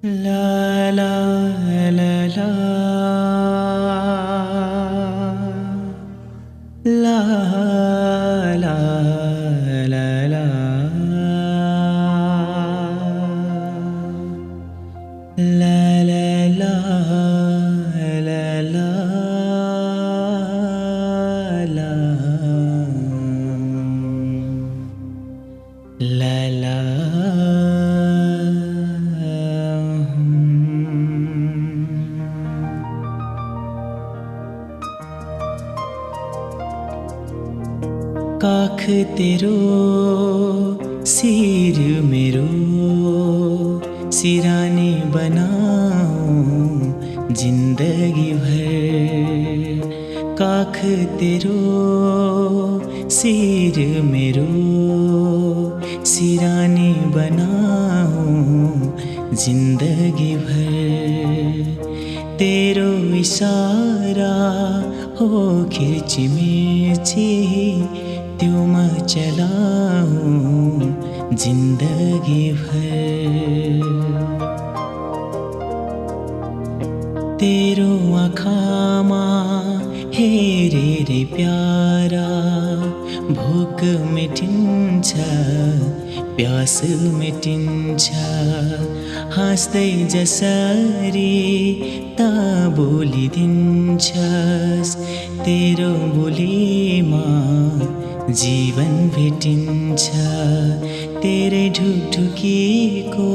La la la la la la la la la la la la la काख तेरो सिर मेरो सिरानी बनाऊं जिंदगी भर। काख तेरो सिर मेरो सिरानी बनाऊं जिंदगी भर। तेरो इशारा हो खिर्ची मिर्ची त्यो म चलाऊं जिंदगी भर। तेरो आँखामा हेरेर प्यारा भोक मेटिन्छ प्यास मेटिन्छ। हाँस्दै जसरी त बोलिदिन्छस् तेरो बोलीमा जीवन भेटिन्छ। तेरै ढुकढुकीको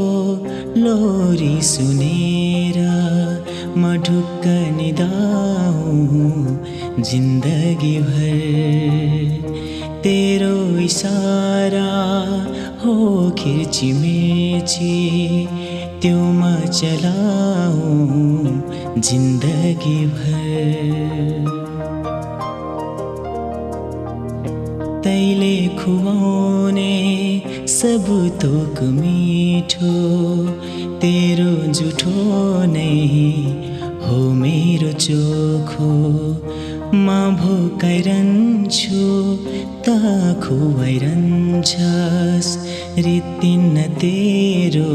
लोरी सुनेर म ढुक्क निदाऊं जिंदगी भर। तेरो इशारा हो खिर्ची मिर्ची त्यो म चलाऊं जिंदगी भर। तैले खुवाउने सब थोक मिठो तेरो जुठो नै हो मेरो चोखो। म भोकाइरहन्छु त खुवाइरहन्छस् रित्तिन्न तेरो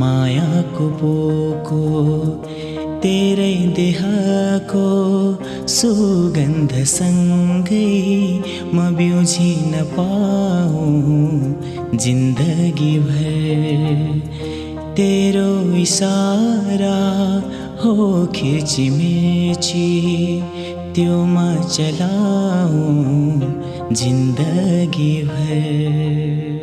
मायाको पोको। तेरै देहको सुगन्धसँगै म बिउझिन पाऊं जिंदगी भर। तेरो इशारा हो खिर्ची मिर्ची त्यो म चलाऊं जिंदगी भर।